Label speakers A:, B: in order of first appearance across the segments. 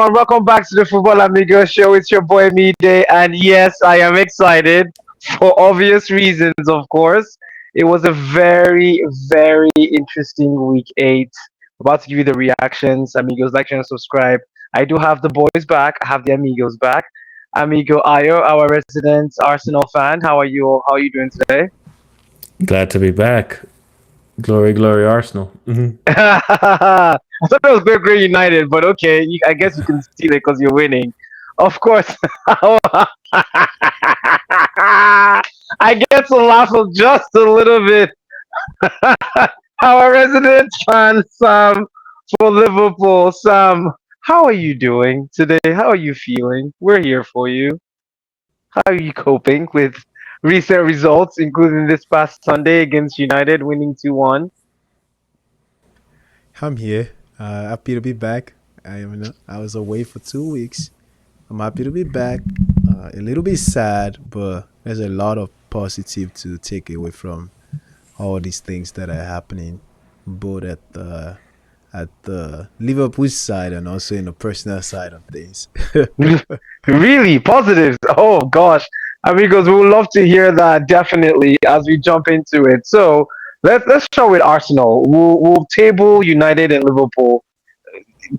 A: everyone. Welcome back to the Football Amigos show. It's your boy Mide, and yes, I am excited for obvious reasons, of course. It was a very, very interesting week 8. About to give you the reactions. Amigos, like, share, and subscribe. I do have the boys back. I have the Amigos back. Amigo Ayo, our resident Arsenal fan. How are you? How are you doing today?
B: Glad to be back. Glory, glory, Arsenal.
A: I thought it was Great United, but okay, I guess you can steal it because you're winning. Of course. I get to laugh just a little bit. Our resident fan, Sam, for Liverpool. Sam, how are you doing today? How are you feeling? We're here for you. How are you coping with recent results, including this past Sunday against United, winning 2-1?
C: I'm here. Happy to be back. I was away for 2 weeks. I'm happy to be back. A little bit sad, but there's a lot of positive to take away from all these things that are happening, both at the Liverpool side and also in the personal side of things.
A: Really? Positives? Oh gosh. Amigos, we would love to hear that definitely as we jump into it. So let's start with Arsenal. We'll table United and Liverpool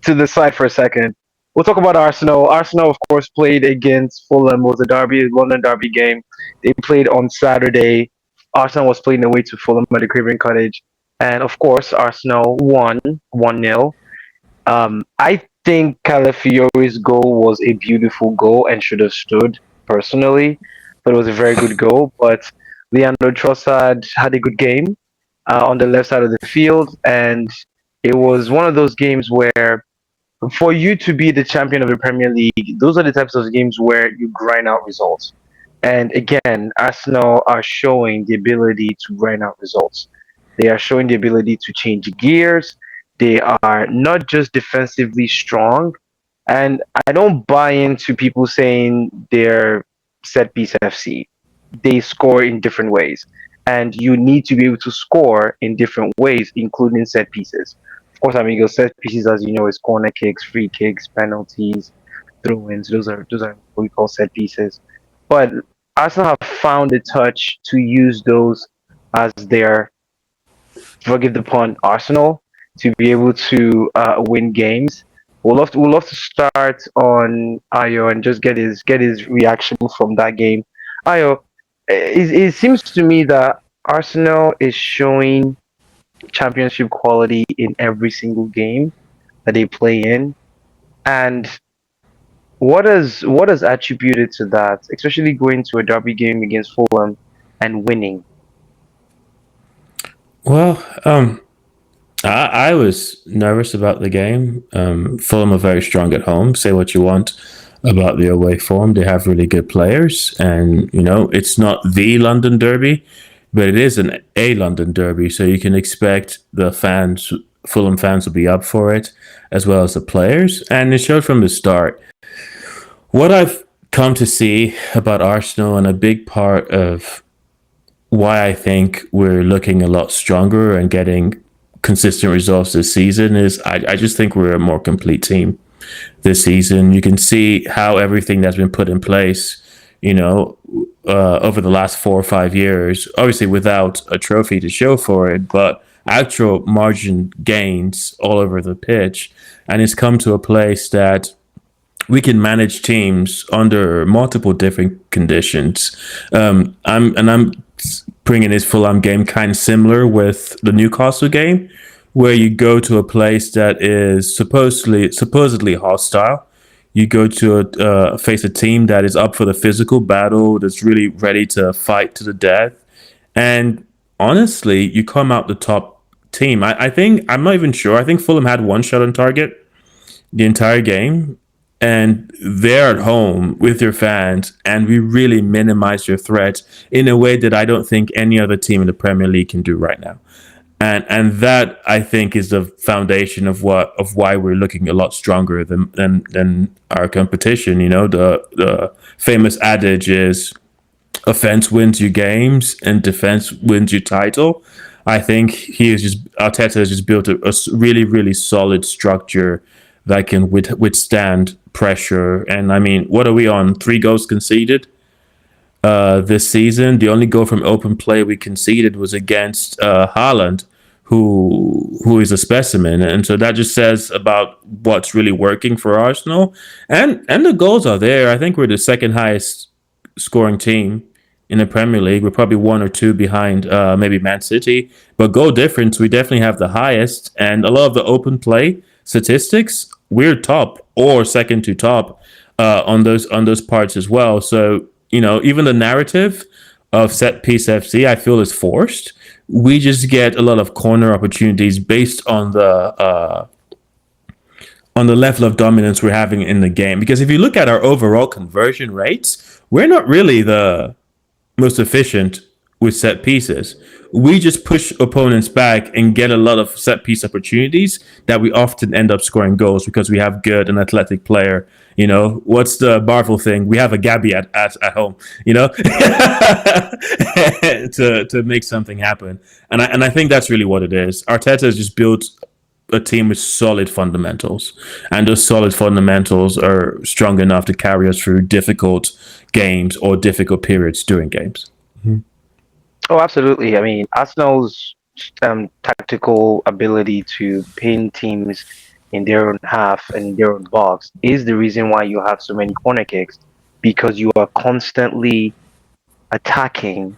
A: to the side for a second. We'll talk about Arsenal. Arsenal, of course, played against Fulham. It was a derby, a London derby game. They played on Saturday. Arsenal was playing away to Fulham at the Craven Cottage. And of course, Arsenal won 1-0. I think Calafiore's goal was a beautiful goal and should have stood personally, but it was a very good goal. But Leandro Trossard had a good game on the left side of the field, and it was one of those games where, for you to be the champion of the Premier League, those are the types of games where you grind out results. And again, Arsenal are showing the ability to grind out results. They are showing the ability to change gears. They are not just defensively strong. And I don't buy into people saying they're set piece FC. They score in different ways. And you need to be able to score in different ways, including set pieces. Of course, amigos, set pieces, as you know, is corner kicks, free kicks, penalties, throw-ins. Those are what we call set pieces. But Arsenal have found a touch to use those as their, forgive the pun, arsenal to be able to win games. We'll love to start on Ayo and just get his reaction from that game. Ayo, it seems to me that Arsenal is showing championship quality in every single game that they play in, and what has attributed to that, especially going to a derby game against Fulham and winning?
B: Well, I was nervous about the game. Fulham are very strong at home. Say what you want about the away form. They have really good players. And, it's not the London Derby, but it is a London Derby. So you can expect the fans, Fulham fans will be up for it, as well as the players. And it showed from the start. What I've come to see about Arsenal, and a big part of why I think we're looking a lot stronger and getting consistent results this season, is I just think we're a more complete team this season. You can see how everything that's been put in place, over the last 4 or 5 years, obviously without a trophy to show for it, but actual margin gains all over the pitch. And it's come to a place that we can manage teams under multiple different conditions. I'm bringing this Fulham game kind of similar with the Newcastle game, where you go to a place that is supposedly hostile. You go to face a team that is up for the physical battle, that's really ready to fight to the death, and honestly, you come out the top team. I think, I'm not even sure. I think Fulham had one shot on target the entire game, and they're at home with your fans, and we really minimize your threat in a way that I don't think any other team in the Premier League can do right now. And that, I think, is the foundation of why we're looking a lot stronger than our competition. The famous adage is offense wins you games and defense wins you title. I think Arteta has just built a really, really solid structure that can withstand pressure. And I mean, what are we on? 3 goals conceded this season. The only goal from open play we conceded was against Haaland, who is a specimen, and so that just says about what's really working for Arsenal. And the goals are there. I think we're the second highest scoring team in the Premier League. We're probably 1 or 2 behind maybe Man City, but goal difference we definitely have the highest. And a lot of the open play statistics, we're top or second to top on those parts as well. So even the narrative of set piece FC, I feel is forced. We just get a lot of corner opportunities based on the level of dominance we're having in the game. Because if you look at our overall conversion rates, we're not really the most efficient with set pieces. We just push opponents back and get a lot of set piece opportunities that we often end up scoring goals because we have good and athletic player. What's the Marvel thing? We have a Gabby at home, to make something happen. And I think that's really what it is. Arteta has just built a team with solid fundamentals, and those solid fundamentals are strong enough to carry us through difficult games or difficult periods during games.
A: Oh, absolutely. I mean, Arsenal's tactical ability to pin teams in their own half and their own box is the reason why you have so many corner kicks, because you are constantly attacking.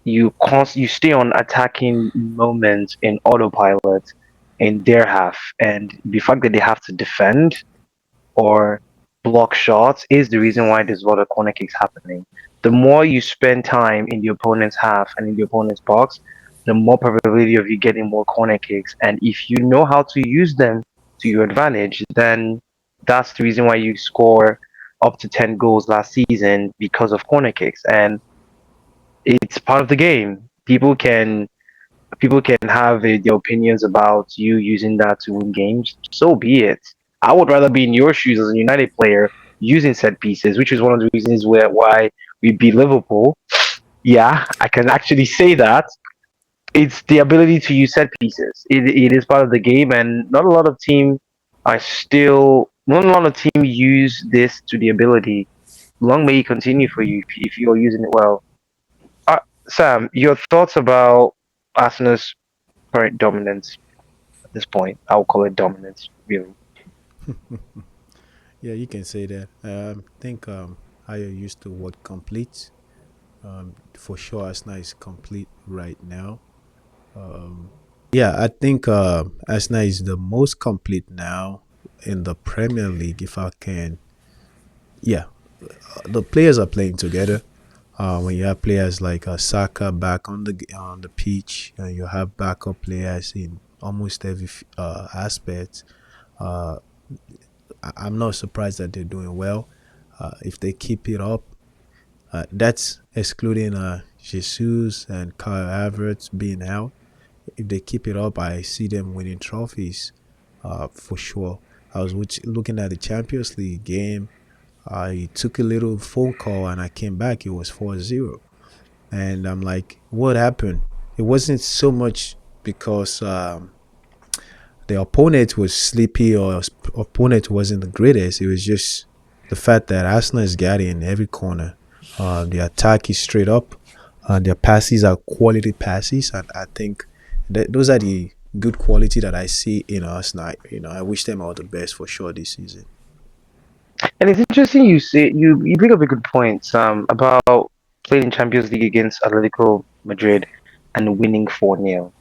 A: You stay on attacking moments in autopilot in their half, and the fact that they have to defend or block shots is the reason why there's a lot of corner kicks happening. The more you spend time in the opponent's half and in the opponent's box, the more probability of you getting more corner kicks. And if you know how to use them to your advantage, then that's the reason why you score up to 10 goals last season, because of corner kicks. And it's part of the game. People can have their opinions about you using that to win games. So be it. I would rather be in your shoes as a United player using set pieces, which is one of the reasons why we beat Liverpool. Yeah, I can actually say that. It's the ability to use set pieces. It is part of the game, and not a lot of team use this to the ability. Long may it continue for you if you're using it well. Sam, your thoughts about Arsenal's current dominance at this point? I'll call it dominance, really.
C: Yeah, you can say that. I think I used the word complete. For sure, Arsenal is complete right now. Yeah, I think Arsenal is the most complete now in the Premier League. If I can, yeah, the players are playing together. When you have players like Saka back on the pitch, and you have backup players in almost every aspect. Uh, I'm not surprised that they're doing well. If they keep it up, that's excluding Jesus and Kyle Havertz being out. If they keep it up, I see them winning trophies for sure. I was looking at the Champions League game. I took a little phone call and I came back. It was 4-0. And I'm like, what happened? It wasn't so much because the opponent was sleepy or opponent wasn't the greatest. It was just the fact that Arsenal is getting in every corner. The attack is straight up. Their passes are quality passes. And I think that those are the good quality that I see in Arsenal. I wish them all the best for sure this season.
A: And it's interesting you bring up a good point, Sam, about playing Champions League against Atletico Madrid and winning 4-0.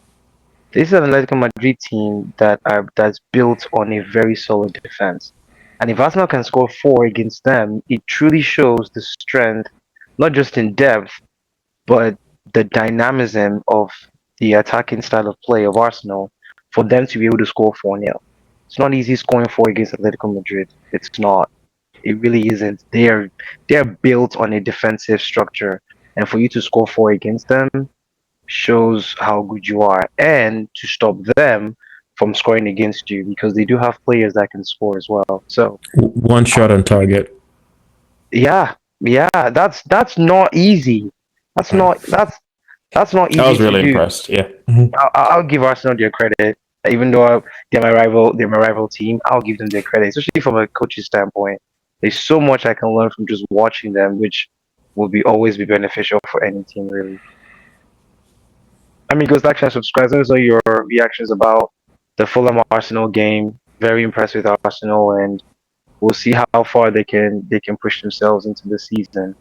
A: This is an Atletico Madrid team that's built on a very solid defense. And if Arsenal can score 4 against them, it truly shows the strength, not just in depth, but the dynamism of the attacking style of play of Arsenal for them to be able to score 4-0. It's not easy scoring 4 against Atletico Madrid. It's not. It really isn't. They're built on a defensive structure, and for you to score 4 against them shows how good you are, and to stop them from scoring against you, because they do have players that can score as well. So
B: One shot on target.
A: yeah, yeah, that's not easy. That's not
B: I
A: easy
B: was
A: to
B: really
A: do.
B: impressed. Yeah.
A: I'll give Arsenal their credit. Even though they're my rival team. I'll give them their credit, especially from a coach's standpoint. There's so much I can learn from just watching them, which will be always be beneficial for any team, really. Amigos, like and subscribe. Let us know your reactions about the Fulham Arsenal game. Very impressed with Arsenal, and we'll see how far they can push themselves into the season.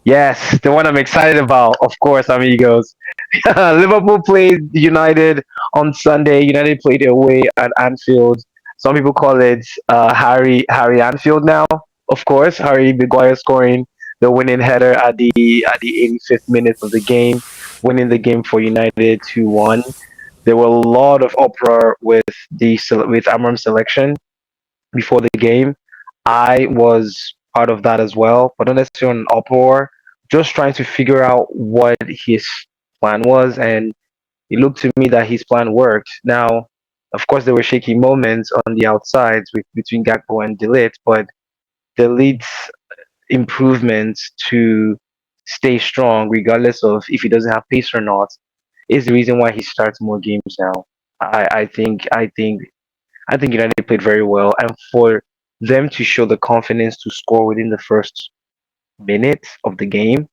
A: Yes, the one I'm excited about, of course, amigos. Liverpool played United on Sunday. United played away at Anfield. Some people call it Harry Anfield now. Of course, Harry Maguire scoring the winning header at the 85th minute of the game, winning the game for United 2-1. There were a lot of uproar with Amram's selection before the game. I was part of that as well, but not necessarily an uproar. Just trying to figure out what his plan was, and it looked to me that his plan worked. Now, of course, there were shaky moments on the outsides between Gakpo and Delete, but Delete's improvements to stay strong, regardless of if he doesn't have pace or not, is the reason why he starts more games now. I think United played very well, and for them to show the confidence to score within the first minute of the game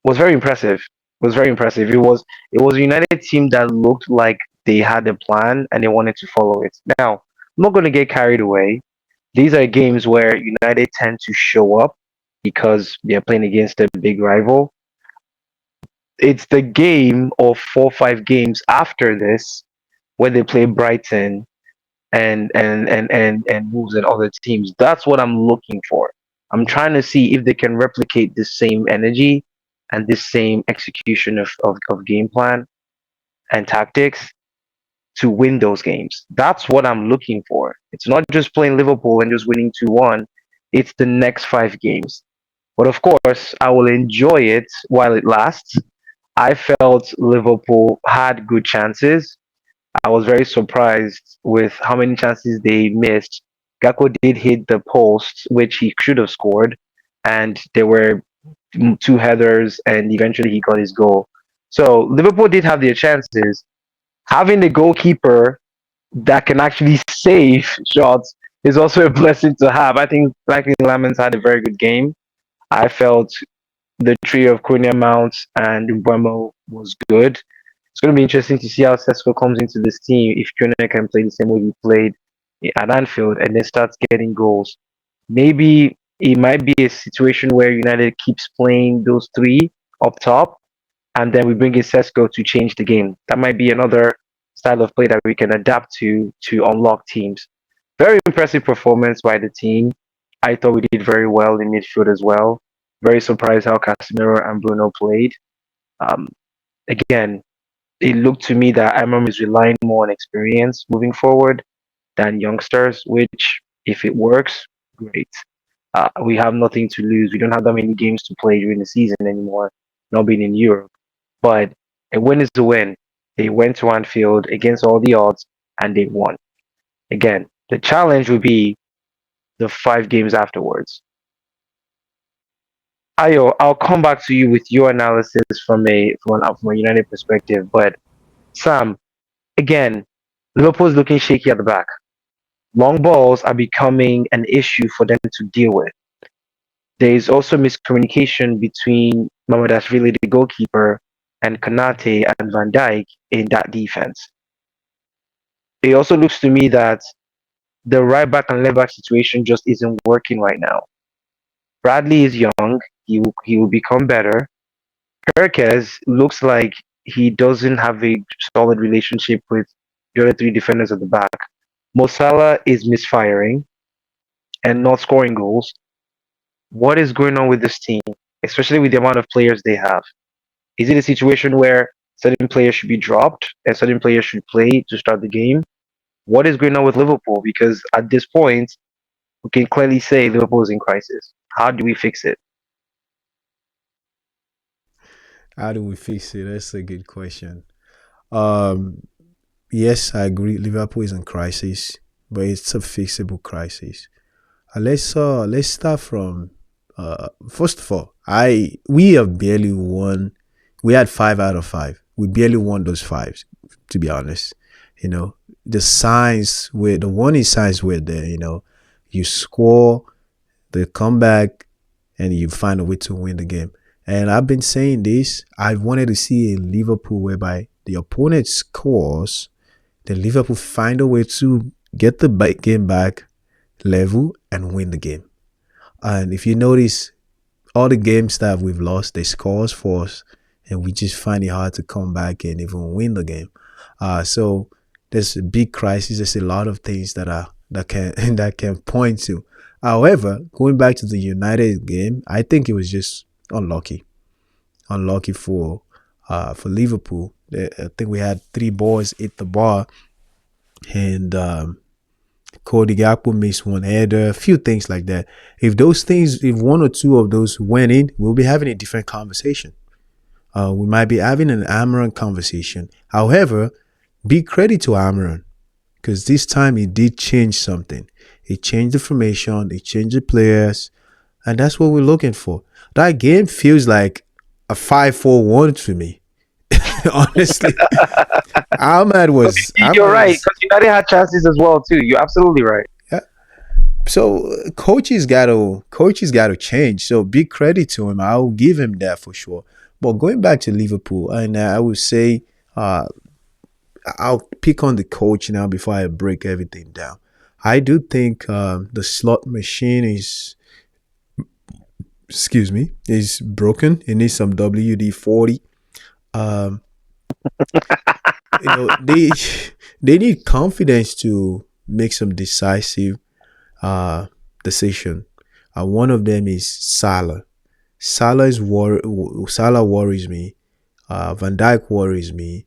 A: was very impressive. Was very impressive. It was a United team that looked like they had a plan and they wanted to follow it. Now, I'm not going to get carried away. These are games where United tend to show up because they're playing against a big rival. It's the game of 4 or 5 games after this where they play Brighton and Wolves and other teams. That's what I'm looking for. I'm trying to see if they can replicate the same energy and this same execution of game plan and tactics to win those games. That's what I'm looking for. It's not just playing Liverpool and just winning 2-1. It's the next 5 games. But of course, I will enjoy it while it lasts. I felt Liverpool had good chances. I was very surprised with how many chances they missed. Gakpo did hit the post, which he should have scored, and there were two headers, and eventually he got his goal. So Liverpool did have their chances. Having a goalkeeper that can actually save shots is also a blessing to have. I think Blackley Lamans had a very good game. I felt the trio of Konya Mount and Mbeumo was good. It's going to be interesting to see how Sesko comes into this team if Konya can play the same way he played at Anfield and then starts getting goals. Maybe it might be a situation where United keeps playing those three up top and then we bring in Sesko to change the game. That might be another style of play that we can adapt to unlock teams. Very impressive performance by the team. I thought we did very well in midfield as well. Very surprised how Casemiro and Bruno played. Um, Again, it looked to me that Amram is relying more on experience moving forward than youngsters, which, if it works, great. We have nothing to lose. We don't have that many games to play during the season anymore, not being in Europe. But a win is a win. They went to Anfield against all the odds and they won. Again, the challenge would be the 5 games afterwards. Ayo, I'll come back to you with your analysis from a United perspective. But Sam, again, Liverpool's looking shaky at the back. Long balls are becoming an issue for them to deal with. There is also miscommunication between Mamadashvili, the goalkeeper, and Kanate and Van Dijk in that defense. It also looks to me that the right back and left back situation just isn't working right now. Bradley is young; he will become better. Perkez looks like he doesn't have a solid relationship with the other 3 defenders at the back. Mo Salah is misfiring and not scoring goals. What is going on with this team, especially with the amount of players they have? Is it a situation where certain players should be dropped and certain players should play to start the game? What is going on with Liverpool? Because at this point, we can clearly say Liverpool is in crisis. How do we fix it?
C: How do we fix it? That's a good question. Um, yes, I agree. Liverpool is in crisis, but it's a fixable crisis. Let's start from first of all, we have barely won. We had 5 out of 5. We barely won those fives. to be honest. You know, the warning signs were there, you score, the comeback, and you find a way to win the game. And I've been saying this. I wanted to see a Liverpool whereby the opponent scores, the Liverpool find a way to get the game back level and win the game. And if you notice, all the games that we've lost, they scores for us, and we just find it hard to come back and even win the game. So there's a big crisis. There's a lot of things that can that can point to. However, going back to the United game, I think it was just unlucky for Liverpool. I think we had 3 balls hit the bar, and Cody Gakpo missed one header, a few things like that. If one or two of those went in, we'll be having a different conversation. We might be having an Amaran conversation. However, big credit to Amaran, because this time he did change something. He changed the formation, he changed the players, and that's what we're looking for. That game feels like a 5-4-1 to me. Honestly,
A: You're right, because United had chances as well too. You're absolutely right.
C: Yeah. So coaches got to change. So big credit to him. I'll give him that for sure. But going back to Liverpool, and I would say I'll pick on the coach now before I break everything down. I do think the slot machine is broken. It needs some WD-40. They need confidence to make some decisive decision. One of them is Salah. Salah worries me. Van Dijk worries me.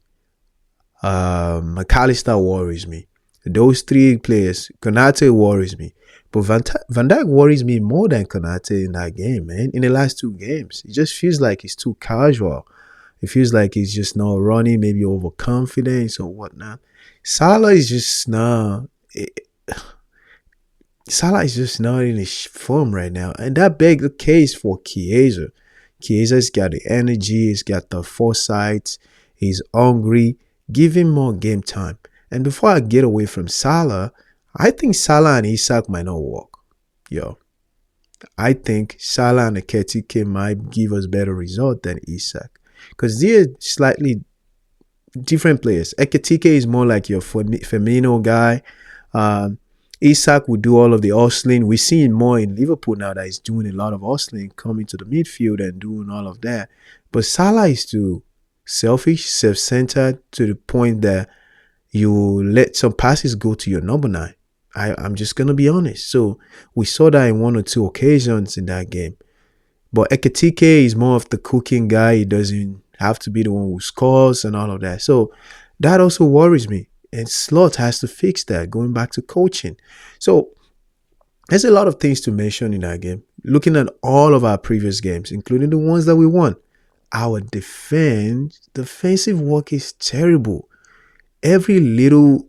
C: McAllister worries me. Those 3 players, Konate worries me. But Van Dijk worries me more than Konate in that game, man. In the last 2 games, it just feels like he's too casual. It feels like he's just not running, maybe overconfidence or whatnot. Salah is just not in his form right now. And that begs the case for Chiesa. Chiesa's got the energy, he's got the foresight, he's hungry. Give him more game time. And before I get away from Salah, I think Salah and Isak might not work. I think Salah and Ekitike might give us better result than Isak. Because they're slightly different players. Ekitike is more like your Firmino guy. Isak will do all of the hustling. We're seeing more in Liverpool now that he's doing a lot of hustling, coming to the midfield and doing all of that. But Salah is too selfish, self-centered, to the point that you let some passes go to your number 9. I'm just going to be honest. So we saw that in 1 or 2 occasions in that game. But Ekitike is more of the cooking guy. He doesn't have to be the one who scores and all of that. So that also worries me. And Slot has to fix that, going back to coaching. So there's a lot of things to mention in that game. Looking at all of our previous games, including the ones that we won, our defensive work is terrible. Every little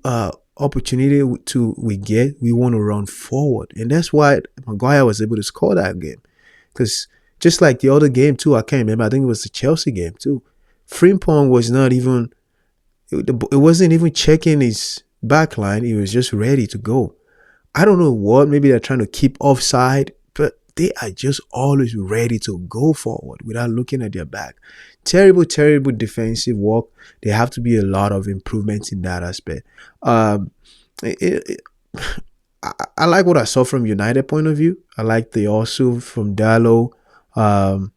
C: opportunity we get, we want to run forward. And that's why Maguire was able to score that game. Because just like the other game too, I can't remember, I think it was the Chelsea game too. Frimpong was not even, it wasn't even checking his back line. He was just ready to go. I don't know what, maybe they're trying to keep offside, but they are just always ready to go forward without looking at their back. Terrible defensive work. There have to be a lot of improvements in that aspect. I like what I saw from United point of view. I like the also from Dalot. Like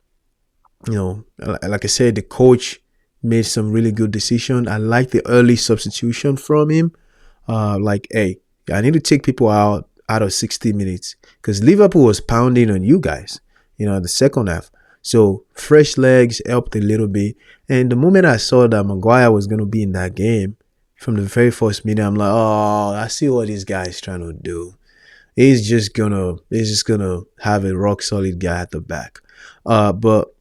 C: I said, the coach made some really good decision. I like the early substitution from him. Hey, I need to take people out of 60 minutes because Liverpool was pounding on you guys, the second half. So fresh legs helped a little bit. And the moment I saw that Maguire was going to be in that game, from the very first minute, I'm like, oh, I see what this guy is trying to do. He's just gonna have a rock solid guy at the back. But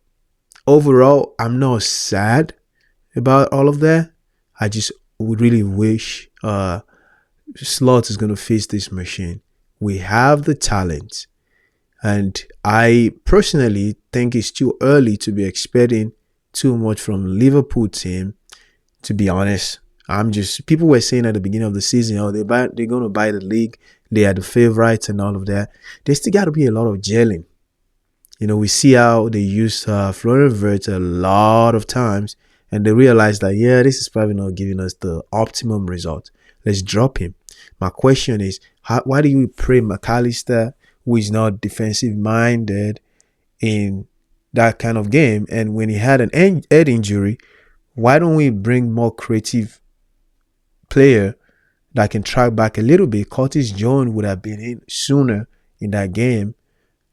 C: overall, I'm not sad about all of that. I just would really wish Slot is gonna face this machine. We have the talent, and I personally think it's too early to be expecting too much from Liverpool team. To be honest, I'm just people were saying at the beginning of the season, oh, they're gonna buy the league, they are the favorites and all of that. There still got to be a lot of gelling. We see how they use Florian Wirtz a lot of times, and they realize that yeah, this is probably not giving us the optimum result. Let's drop him. My question is, why do you play McAllister, who is not defensive minded, in that kind of game? And when he had an head injury, why don't we bring more creative player that can track back a little bit? Curtis Jones would have been in sooner in that game.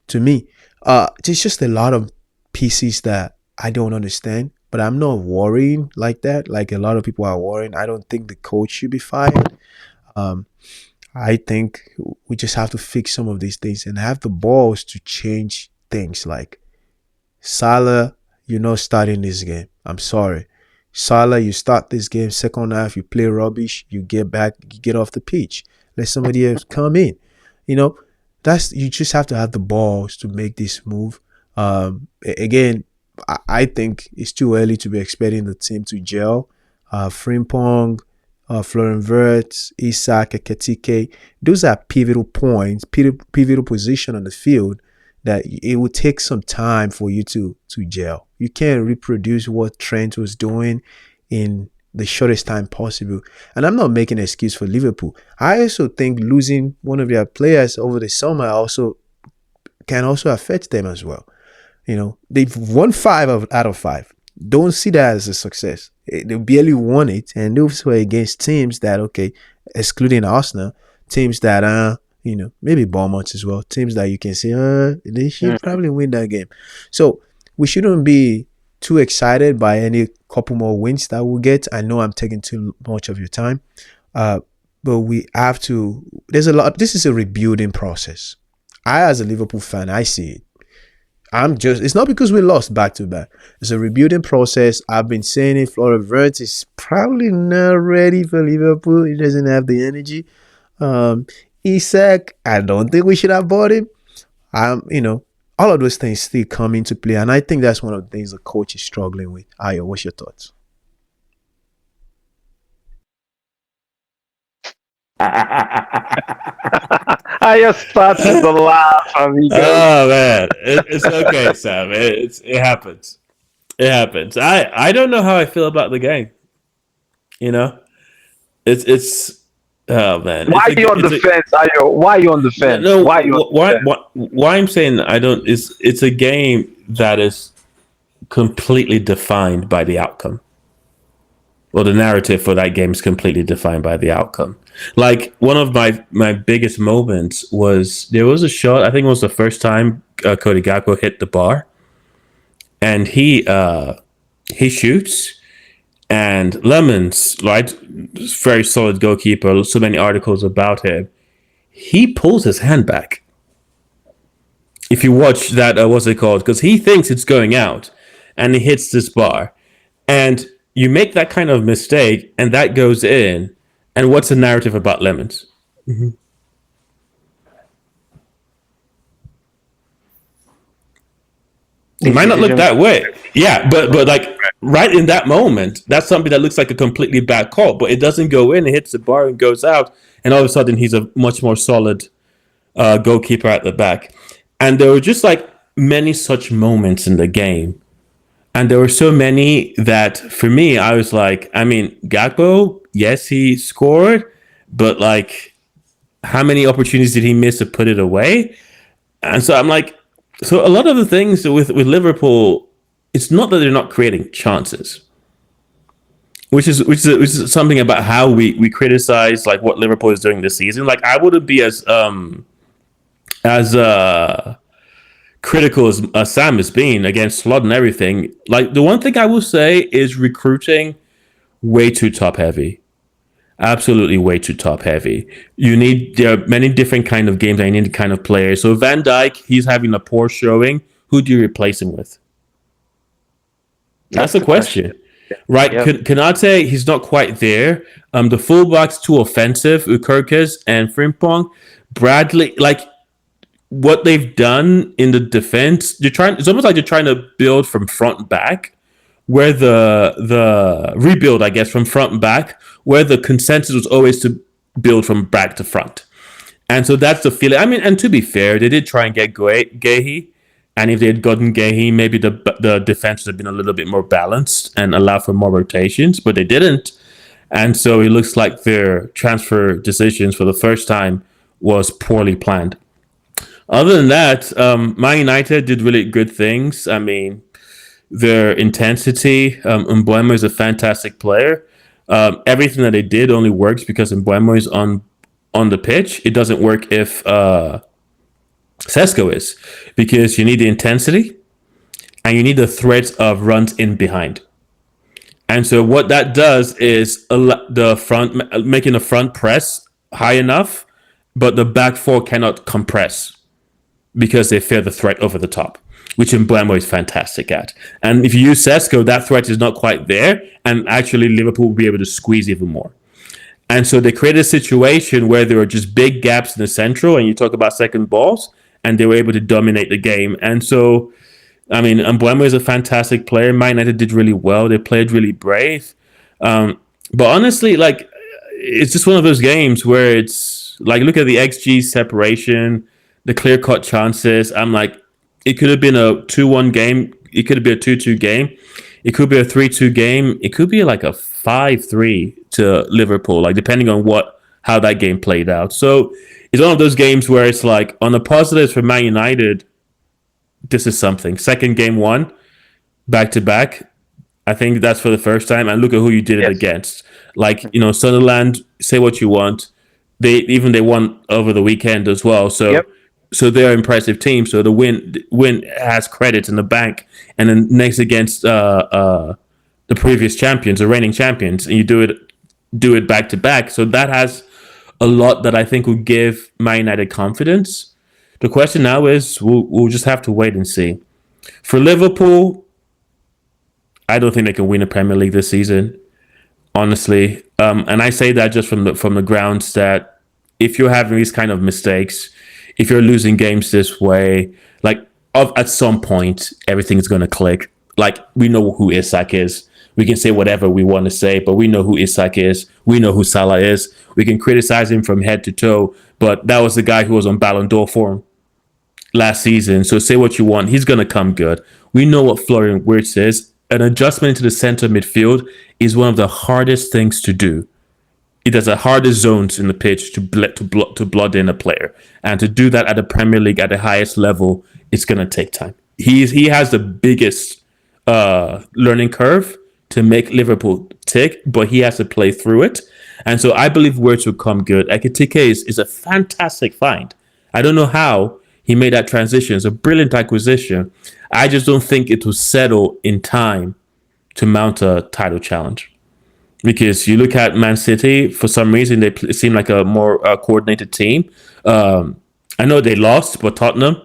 C: To me, there's just a lot of pieces that I don't understand, but I'm not worrying like that. Like a lot of people are worrying. I don't think the coach should be fired. I think we just have to fix some of these things and have the balls to change things. Like Salah, you're not starting this game. I'm sorry. Salah, you start this game, second half, you play rubbish, you get back, you get off the pitch. Let somebody else come in. You just have to have the balls to make this move. Again, I think it's too early to be expecting the team to gel. Frimpong, Florian Wirtz, Isak, Ekitike, those are pivotal points, pivotal position on the field that it will take some time for you to gel. You can't reproduce what Trent was doing in the shortest time possible. And I'm not making an excuse for Liverpool. I also think losing one of their players over the summer can also affect them as well. They've won 5 out of 5. Don't see that as a success. They barely won it, and those were against teams that, okay, excluding Arsenal, teams that maybe Bournemouth as well, teams that you can say, they should probably win that game. So we shouldn't be too excited by any couple more wins that we'll get. I know I'm taking too much of your time, but we have to. There's a lot. This is a rebuilding process. I, as a Liverpool fan, I see it. It's not because we lost back to back. It's a rebuilding process. I've been saying it. Florian Wirtz is probably not ready for Liverpool. He doesn't have the energy. Isak, I don't think we should have bought him. All of those things still come into play, and I think that's one of the things the coach is struggling with. Ayo, what's your thoughts?
A: I just started to laugh, amigo.
B: Oh man, it's okay, Sam. It happens. It happens. I don't know how I feel about the game. It's oh man.
A: Why are you on the fence, Ayo? Why are you on the fence?
B: No,
A: why
B: I'm saying I don't is it's a game that is completely defined by the outcome. Well, the narrative for that game is completely defined by the outcome. Like one of my biggest moments was there was a shot. I think it was the first time Cody Gakpo hit the bar, and he shoots, and Lemons, right, very solid goalkeeper. So many articles about him. He pulls his hand back. If you watch that, what's it called? Because he thinks it's going out, and he hits this bar, and you make that kind of mistake, and that goes in. And what's the narrative about Lemons? Mm-hmm. It might not look that way. Yeah, but like right in that moment, that's something that looks like a completely bad call, but it doesn't go in, it hits the bar and goes out, and all of a sudden he's a much more solid goalkeeper at the back. And there were just like many such moments in the game. And there were so many that for me, I was like, I mean, Gakpo, yes, he scored, but like, how many opportunities did he miss to put it away? And so I'm like, so a lot of the things with Liverpool, it's not that they're not creating chances, which is something about how we criticize like what Liverpool is doing this season. Like I wouldn't be as critical as Sam has been against Slot and everything. Like the one thing I will say is recruiting way too top heavy. Absolutely way too top heavy. There are many different kind of games. I need the kind of players. So Van Dijk, he's having a poor showing. Who do you replace him with? That's the question. Right? Yep. Konate, he's not quite there. The fullback's too offensive. Ukerkes and Frimpong. Bradley, like what they've done in the defense, it's almost like they're trying to build from front back where the rebuild, I guess, from front and back, where the consensus was always to build from back to front. And so that's the feeling. I mean, and to be fair, they did try and get Gahey. And if they had gotten Gahey, maybe the defense would have been a little bit more balanced and allow for more rotations, but they didn't. And so it looks like their transfer decisions for the first time was poorly planned. Other than that, Man United did really good things. I mean, their intensity. Mbuemo is a fantastic player. Everything that they did only works because Mbuemo is on the pitch. It doesn't work if Sesko is, because you need the intensity and you need the threat of runs in behind. And so what that does is making the front press high enough, but the back four cannot compress because they fear the threat over the top, which Mbuemo is fantastic at. And if you use Sesko, that threat is not quite there, and actually Liverpool will be able to squeeze even more. And so they created a situation where there were just big gaps in the central, and you talk about second balls, and they were able to dominate the game. And so, I mean, Mbuemo is a fantastic player. Man United did really well. They played really brave. But honestly, like, it's just one of those games where it's like, look at the XG separation, the clear-cut chances. I'm like, it could have been a 2-1 game. It could have been a 2-2 game. It could be a 3-2 game. It could be like a 5-3 to Liverpool, like depending on how that game played out. So it's one of those games where it's like, on the positives for Man United, this is something. Second game won, back to back. I think that's for the first time. And look at who you did it against. Like, Sunderland, say what you want. They won over the weekend as well. So So they're an impressive team. So the win has credit in the bank. And then next against the previous champions, the reigning champions, and you do it back to back. So that has a lot that I think will give Man United confidence. The question now is, we'll just have to wait and see. For Liverpool, I don't think they can win a Premier League this season, honestly. And I say that just from the grounds that if you're having these kind of mistakes, if you're losing games this way, like at some point, everything's going to click. Like, we know who Isak is. We can say whatever we want to say, but we know who Isak is. We know who Salah is. We can criticize him from head to toe, but that was the guy who was on Ballon d'Or form last season. So say what you want. He's going to come good. We know what Florian Wirtz is. An adjustment to the center midfield is one of the hardest things to do. It has the hardest zones in the pitch to blood in a player. And to do that at the Premier League at the highest level, it's going to take time. He has the biggest learning curve to make Liverpool tick, but he has to play through it. And so I believe Wirtz will come good. Ekitike is a fantastic find. I don't know how he made that transition. It's a brilliant acquisition. I just don't think it will settle in time to mount a title challenge. Because you look at Man City, for some reason, they seem like a more coordinated team. I know they lost, but Tottenham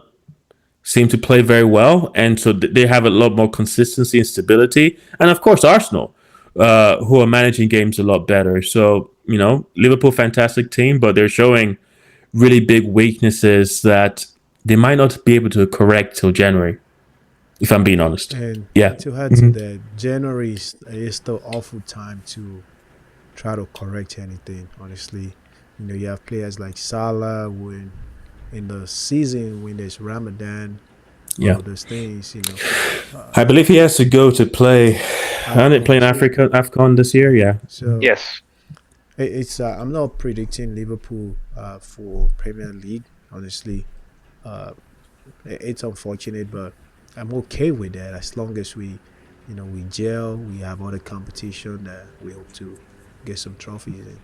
B: seem to play very well. And so they have a lot more consistency and stability. And of course, Arsenal, who are managing games a lot better. So, Liverpool, fantastic team, but they're showing really big weaknesses that they might not be able to correct till January, if I'm being honest.
C: And
B: Yeah.
C: to add to that, January is the awful time to try to correct anything, honestly. You have players like Salah when in the season when there's Ramadan, all those things,
B: I believe he has to go to play. Aren't they playing AFCON this year? Yeah.
C: So
A: Yes.
C: it's I'm not predicting Liverpool for Premier League, honestly. It's unfortunate, but I'm okay with that as long as we gel. We have other competition that we hope to get some trophies in.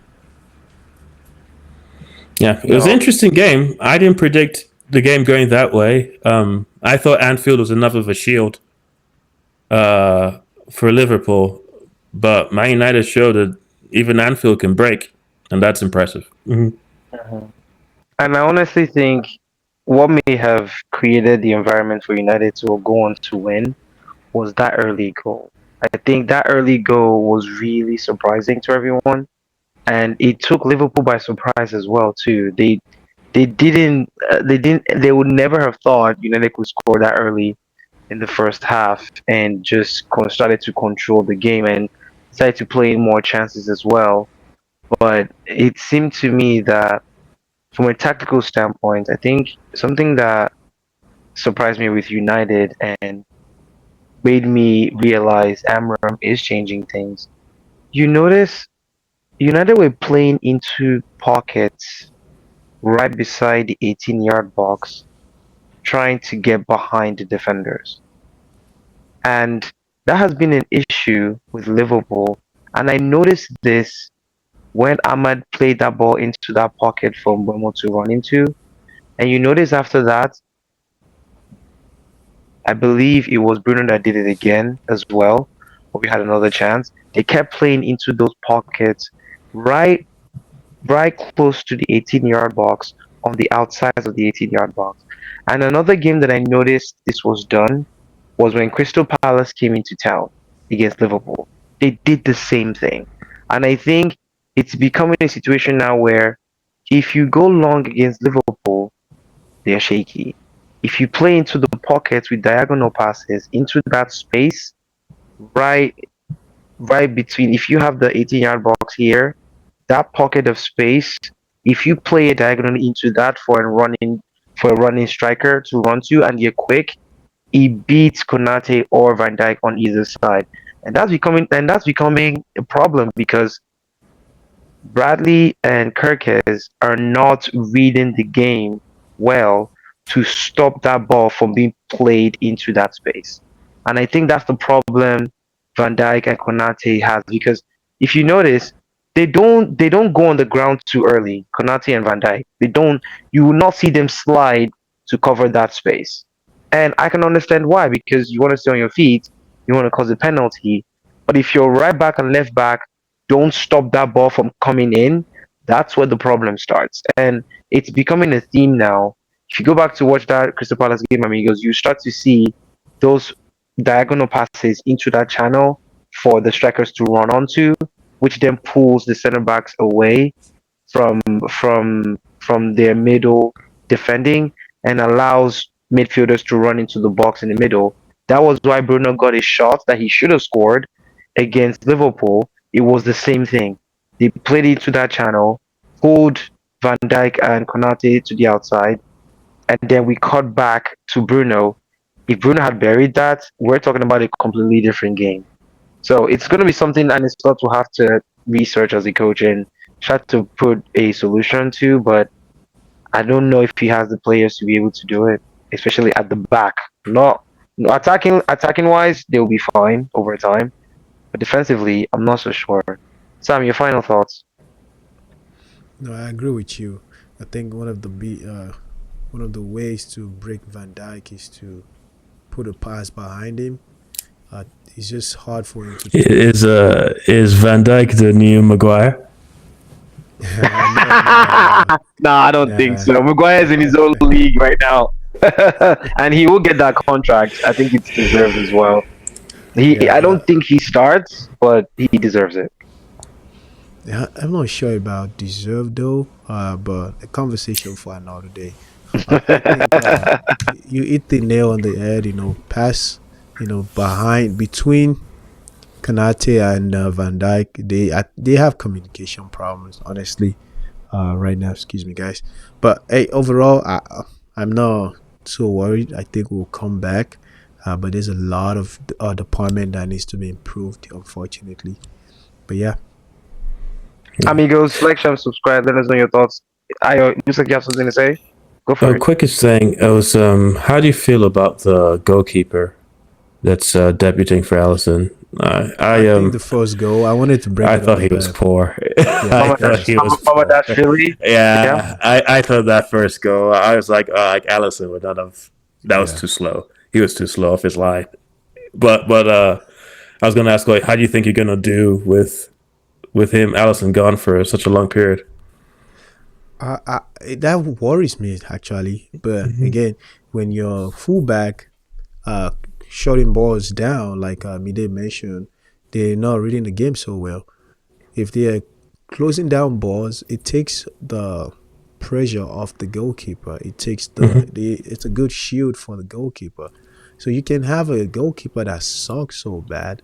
B: Yeah, it was an interesting game. I didn't predict the game going that way. I thought Anfield was enough of a shield for Liverpool, but Man United showed that even Anfield can break, and that's impressive. Mm-hmm.
A: And I honestly think what may have created the environment for United to go on to win was that early goal. I think that early goal was really surprising to everyone, and it took Liverpool by surprise as well too. They would never have thought United could score that early in the first half and just started to control the game and started to play more chances as well. But it seemed to me that from a tactical standpoint, I think something that surprised me with United and made me realize Amram is changing things. You notice United were playing into pockets right beside the 18-yard box, trying to get behind the defenders. And that has been an issue with Liverpool. And I noticed this when Ahmad played that ball into that pocket for Mbemo to run into. And you notice after that, I believe it was Bruno that did it again as well. But we had another chance. They kept playing into those pockets right right close to the 18-yard box on the outsides of the 18-yard box. And another game that I noticed this was done was when Crystal Palace came into town against Liverpool. They did the same thing. And I think it's becoming a situation now where if you go long against Liverpool, they're shaky. If you play into the pockets with diagonal passes into that space, right right between if you have the 18-yard box here, that pocket of space, if you play it diagonally into that for a running striker to run to and you're quick, he beats Konate or Van Dijk on either side. And that's becoming a problem because Bradley and Kirkes are not reading the game well to stop that ball from being played into that space. And I think that's the problem Van Dijk and Konate has because if you notice, they don't go on the ground too early. Konate and Van Dijk, they don't. You will not see them slide to cover that space, and I can understand why because you want to stay on your feet, you want to cause a penalty. But if your right back and left back don't stop that ball from coming in, that's where the problem starts. And it's becoming a theme now. If you go back to watch that Crystal Palace game, amigos, you start to see those diagonal passes into that channel for the strikers to run onto, which then pulls the center backs away from from their middle defending and allows midfielders to run into the box in the middle. That was why Bruno got a shot that he should have scored against Liverpool. It was the same thing. They played it to that channel, pulled Van Dijk and Konate to the outside, and then we cut back to Bruno. If Bruno had buried that, we're talking about a completely different game. So it's going to be something and it's what we'll have to research as a coach and try to put a solution to, but I don't know if he has the players to be able to do it, especially at the back. Not no, attacking wise, they'll be fine over time, but defensively, I'm not so sure. Sam, your final thoughts?
C: No, I agree with you. I think one of the ways to break Van Dijk is to put a pass behind him. It's just hard for him to take.
B: Is Van Dijk the new Maguire?
A: Nah, I don't think
C: Nah,
A: so. Maguire is in his own league right now, and he will get that contract. I think it's deserved as well. I
C: yeah,
A: don't think he starts, but he deserves it.
C: yeah, I'm not sure about deserve though. But a conversation for another day. I think you hit the nail on the head. Pass. Behind between Kanate and Van Dijk, they have communication problems. Honestly, right now, excuse me, guys. But hey, overall, I'm not so worried. I think we'll come back. But there's a lot of department that needs to be improved, unfortunately. But yeah,
A: Amigos, like, share, and subscribe. Let us know your thoughts. I looks like you have something to say. Go for it.
B: Quickest thing, I was how do you feel about the goalkeeper that's debuting for Allison?
C: I think the first goal. I wanted to bring
B: I
C: it
B: thought
C: up.
B: he was poor.
C: Yeah,
B: I thought he was
A: Mama
B: poor.
A: Dash Philly. Yeah.
B: Yeah, I thought that first goal, I was like, oh, like Allison would not have. That was
C: yeah.
B: too slow. He was too slow off his line. But I was gonna ask, like, how do you think you're gonna do with him, Allison, gone for such a long period?
C: That worries me actually. But again, when your fullback uh shutting balls down, like Mide mentioned, they're not reading the game so well. If they're closing down balls, it takes the pressure off the goalkeeper. It takes it's a good shield for the goalkeeper. So you can have a goalkeeper that sucks so bad,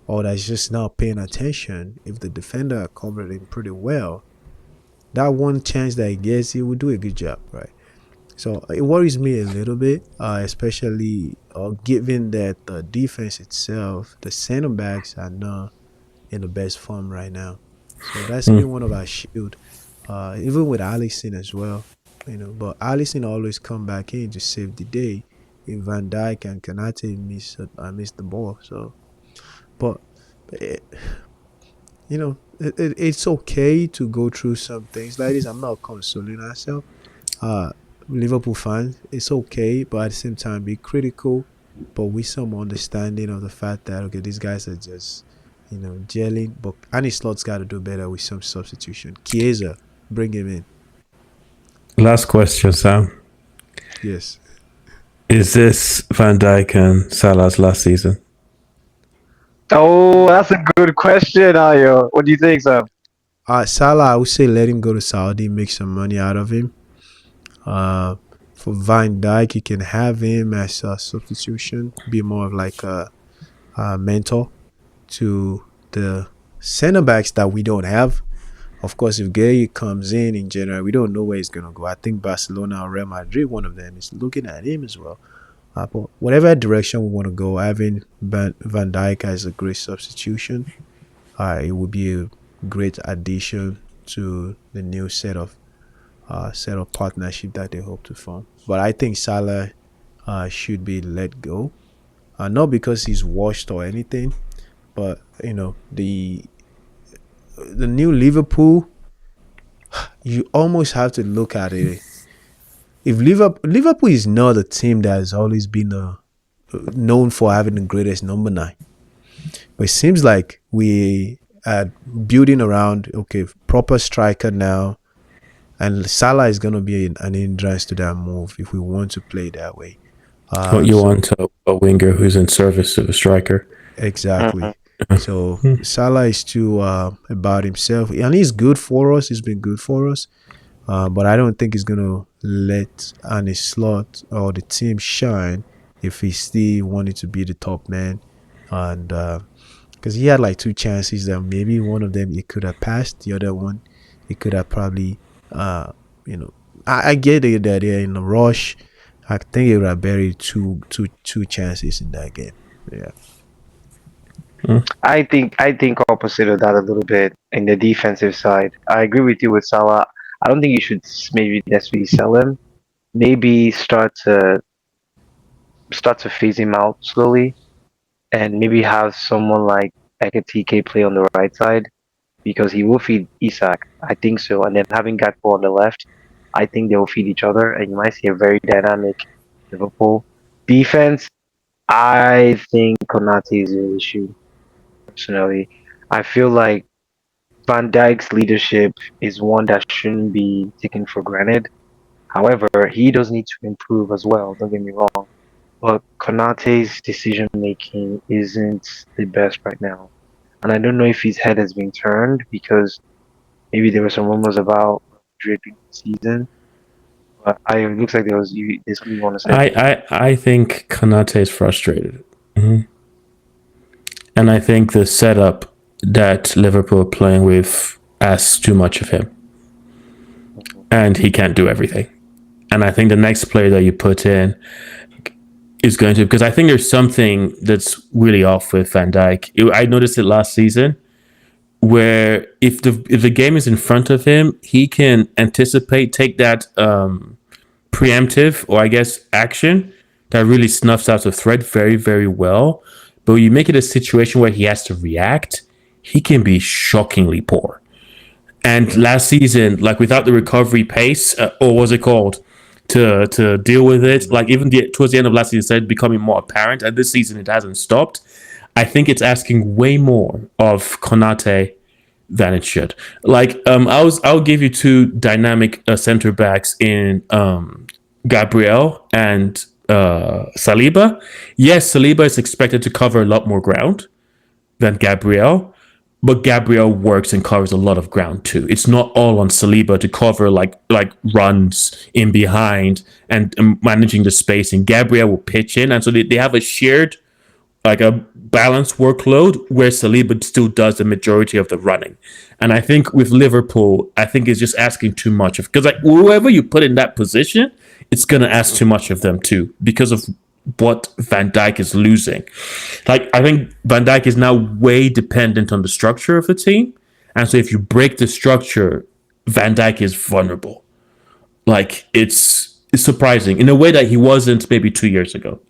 C: or that's just not paying attention. If the defender covered him pretty well, that one chance that he gets, he will do a good job, right? So it worries me a little bit, especially given that the defense itself, the center backs are not in the best form right now. So that's
B: Hmm.
C: been one of our shield, even with Allison as well. But Allison always come back in to save the day if Van Dijk and Kanate miss the ball. So, but it, it's okay to go through some things like this. I'm not consoling myself. Uh, Liverpool fans, it's okay, but at the same time, be critical, but with some understanding of the fact that okay, these guys are just gelling. But Annie Slot's got to do better with some substitution. Chiesa, bring him in.
B: Last question, Sam.
C: Yes.
B: Is this Van Dijk and Salah's last season?
A: Oh, that's a good question, Ayo. What do you think, Sam?
C: Salah, I would say let him go to Saudi, make some money out of him. Uh, for Van Dijk, you can have him as a substitution, be more of like a mentor to the center backs that we don't have. Of course, if Gay comes in general, we don't know where he's going to go. I think Barcelona or Real Madrid, one of them, is looking at him as well. But whatever direction we want to go, having Van Dijk as a great substitution, it would be a great addition to the new set of partnership that they hope to form. But I think Salah should be let go, not because he's washed or anything, but the new Liverpool, you almost have to look at it. If Liverpool is not a team that has always been known for having the greatest number 9, but it seems like we are building around proper striker now, and Salah is going to be an hindrance to that move if we want to play that way.
B: You want a winger who's in service of a striker.
C: Exactly. So Salah is too about himself, and he's good for us. He's been good for us, but I don't think he's gonna let Arne Slot or the team shine if he still wanted to be the top man. And because he had like 2 chances that maybe one of them he could have passed, the other one he could have probably, I get it that they're in a rush. I think he would have buried two chances in that game. Yeah.
A: I think opposite of that a little bit in the defensive side. I agree with you with Salah. I don't think you should maybe necessarily sell him. Maybe start to phase him out slowly, and maybe have someone like Ekatike play on the right side because he will feed Isak. I think so, and then having Gakpo on the left, I think they will feed each other, and you might see a very dynamic Liverpool defense. I think Konate is the issue personally. I feel like Van Dijk's leadership is one that shouldn't be taken for granted. However, he does need to improve as well, don't get me wrong. But Konate's decision making isn't the best right now. And I don't know if his head has been turned because maybe there were some rumors about Madrid being the season. But it looks like there's something you want to say.
B: I think Kanate is frustrated. Mhm. And I think the setup that Liverpool are playing with asks too much of him. And he can't do everything. And I think the next player that you put in is going to, because I think there's something that's really off with Van Dijk. I noticed it last season, where if the game is in front of him, he can anticipate, take that preemptive, or I guess action that really snuffs out the threat very, very well. But when you make it a situation where he has to react, he can be shockingly poor. And last season, like without the recovery pace, or what's it called, to deal with it, like even towards the end of last season, it becoming more apparent. And this season, it hasn't stopped. I think it's asking way more of Konate than it should. Like, I'll give you 2 dynamic center backs in Gabriel and Saliba. Yes, Saliba is expected to cover a lot more ground than Gabriel, but Gabriel works and covers a lot of ground too. It's not all on Saliba to cover like runs in behind and managing the space. And Gabriel will pitch in, and so they have a shared like a balanced workload where Saliba still does the majority of the running. And I think with Liverpool, I think it's just asking too much of because like whoever you put in that position, it's gonna ask too much of them too because of what Van Dijk is losing. Like I think Van Dijk is now way dependent on the structure of the team. And so if you break the structure, Van Dijk is vulnerable. Like it's surprising in a way that he wasn't maybe 2 years ago.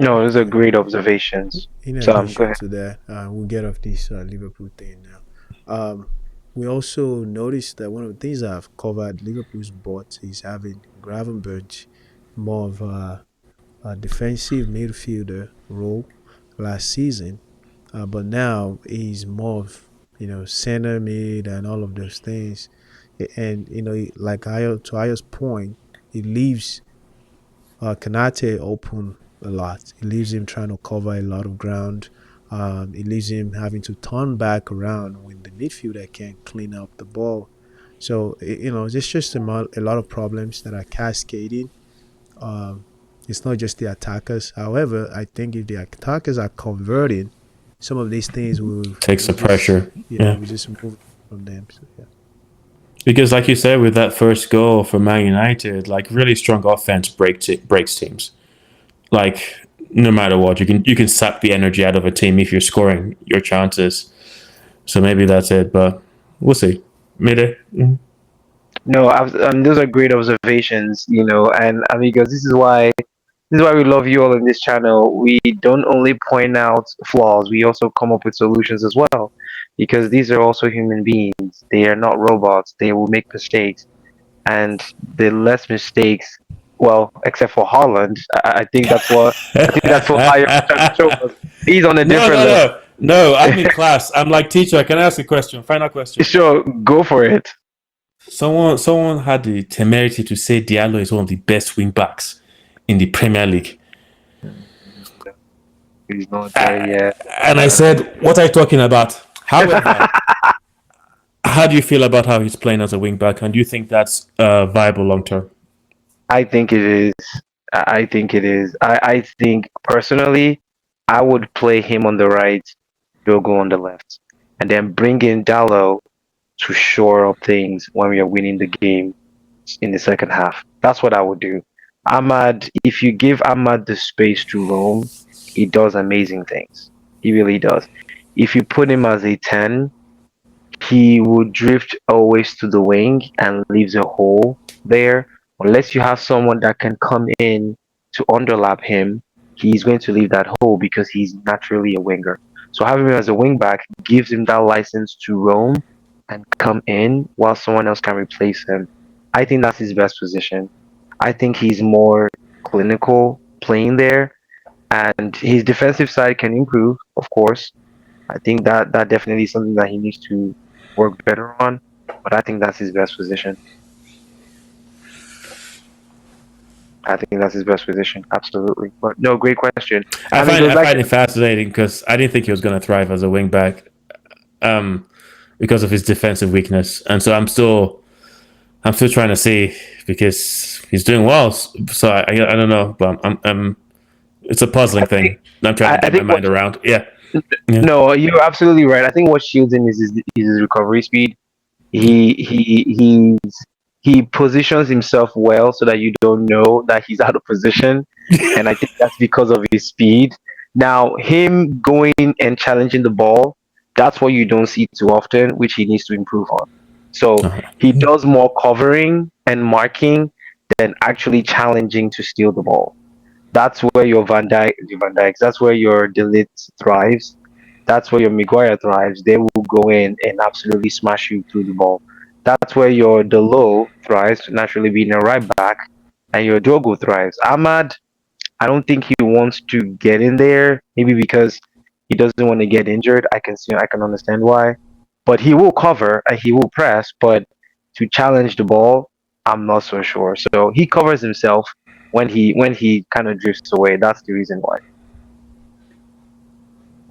A: No, those are great observations.
C: In
A: Sam, go
C: addition
A: ahead.
C: to that, we'll get off this Liverpool thing now. We also noticed that one of the things I've covered Liverpool's bought is having Gravenberch more of a defensive midfielder role last season, but now he's more of center mid and all of those things. And like to Ayo's point, it leaves Kanate open a lot. It leaves him trying to cover a lot of ground. It leaves him having to turn back around when the midfielder can't clean up the ball. So it's just a lot of problems that are cascading. It's not just the attackers. However, I think if the attackers are converting, some of these things
B: Takes the pressure.
C: We just move from them. So, yeah.
B: Because, like you said, with that first goal for Man United, like really strong offense breaks teams. Like no matter what, you can suck the energy out of a team if you're scoring your chances. So maybe that's it, but we'll see. Maybe.
A: No, those are great observations, and amigos, this is why we love you all in this channel. We don't only point out flaws, we also come up with solutions as well, because these are also human beings. They are not robots. They will make mistakes, and the less mistakes, well, except for Holland, I think that's what I am trying to show us. He's on a
B: No,
A: different
B: no,
A: level.
B: no, no. I'm in class. I'm like teacher. Can I ask a question? Final question.
A: Sure, go for it.
B: Someone had the temerity to say Diallo is one of the best wing backs in the Premier League.
A: He's not there yet.
B: And I said, what are you talking about? However, how do you feel about how he's playing as a wing back? And do you think that's viable long term?
A: I think it is. I think it is. I think personally, I would play him on the right, Dogo on the left, and then bring in Dallo to shore up things when we are winning the game in the second half. That's what I would do. Ahmad, if you give Ahmad the space to roam, he does amazing things. He really does. If you put him as a 10, he would drift always to the wing and leaves a hole there. Unless you have someone that can come in to underlap him, he's going to leave that hole because he's naturally a winger. So having him as a wing back gives him that license to roam and come in while someone else can replace him. I think that's his best position. I think he's more clinical playing there, and his defensive side can improve, of course. I think that definitely is something that he needs to work better on, but I think that's his best position. I think that's his best position, absolutely. But no, great question.
B: I
A: mean,
B: find
A: goes
B: I
A: back
B: find it fascinating because I didn't think he was going to thrive as a wing back, because of his defensive weakness, and so I'm still trying to see because he's doing well. So I don't know, but I'm it's a puzzling thing. I'm trying to
A: I
B: get my
A: think
B: mind around. Yeah.
A: no, you're absolutely right. I think what shields him is his recovery speed. He positions himself well so that you don't know that he's out of position, and I think that's because of his speed. Now, him going and challenging the ball, that's what you don't see too often, which he needs to improve on. So he does more covering and marking than actually challenging to steal the ball. That's where your Van Dijk, that's where your Delete thrives. That's where your Maguire thrives. They will go in and absolutely smash you through the ball. That's where your Delo thrives, naturally being a right back, and your Dogo thrives. Ahmad, I don't think he wants to get in there. Maybe because he doesn't want to get injured. I can understand why. But he will cover and he will press, but to challenge the ball, I'm not so sure. So he covers himself when he kind of drifts away. That's the reason why.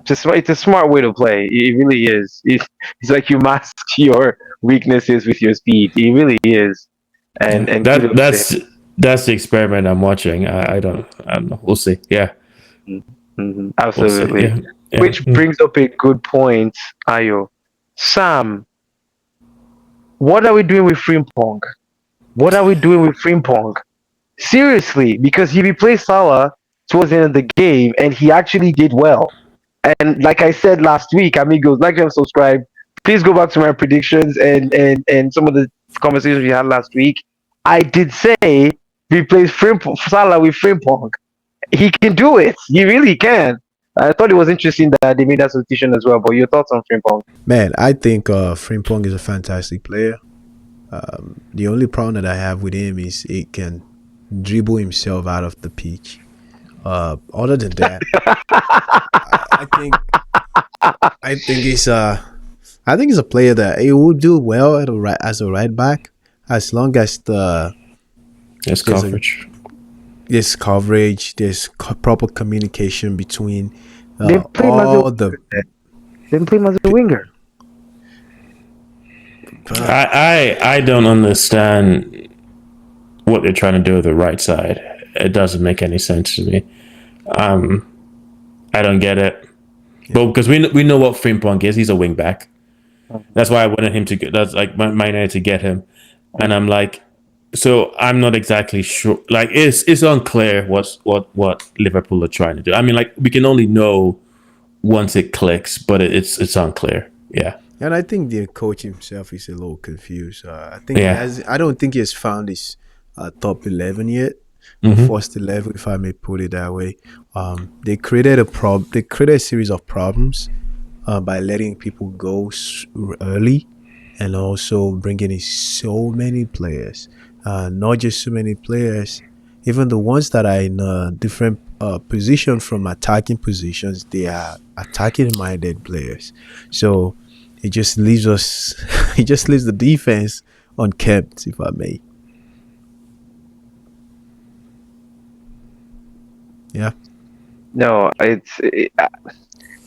A: it's a smart way to play. It really is. It's like you mask your weaknesses with your speed. It really is.
B: Yeah.
A: And
B: That
A: kudos to him.
B: that's the experiment I'm watching. I don't know. We'll see. Yeah, we'll see.
A: Absolutely.
B: Yeah, yeah.
A: Which brings up a good point, Ayo. Sam, what are we doing with Frimpong? What are we doing with Frimpong? Seriously, because he replaced Salah towards the end of the game, and he actually did well. And like I said last week, amigos, like and subscribe. Please go back to my predictions and some of the conversations we had last week. I did say replace Salah with Frimpong. He can do it. He really can. I thought it was interesting that they made that substitution as well. But your thoughts on Frimpong?
C: Man, I think Frimpong is a fantastic player. The only problem that I have with him is he can dribble himself out of the pitch. Other than that, I think I think he's a player that he will do well at as a right back as long as
B: It's
C: there's
B: coverage.
C: there's coverage, there's proper communication between
A: They play him as
C: all the.
A: They play him as a winger.
B: I don't understand what they're trying to do with the right side. It doesn't make any sense to me. I don't get it. But because we know what Frimpong is, he's a wing back. That's why I wanted him to get. That's like my idea to get him, and I'm like, so I'm not exactly sure. Like it's unclear what Liverpool are trying to do. I mean, like we can only know once it clicks, but it's unclear. Yeah.
C: And I think the coach himself is a little confused. I think
B: Yeah.
C: I don't think he has found his top 11 yet. First 11, if I may put it that way. They created They created a series of problems by letting people go early, and also bringing in so many players. Not just so many players, even the ones that are in different positions from attacking positions, they are attacking minded players. So it just leaves us. It just leaves the defense unkept, if I may. Yeah.
A: No,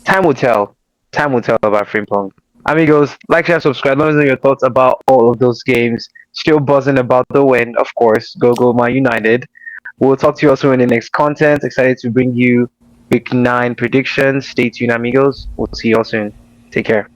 A: time will tell. Time will tell about Frimpong. Amigos, like, share, subscribe. Let us know your thoughts about all of those games. Still buzzing about the win, of course. Go Man United. We'll talk to you also in the next content. Excited to bring you Week 9 predictions. Stay tuned, amigos. We'll see you all soon. Take care.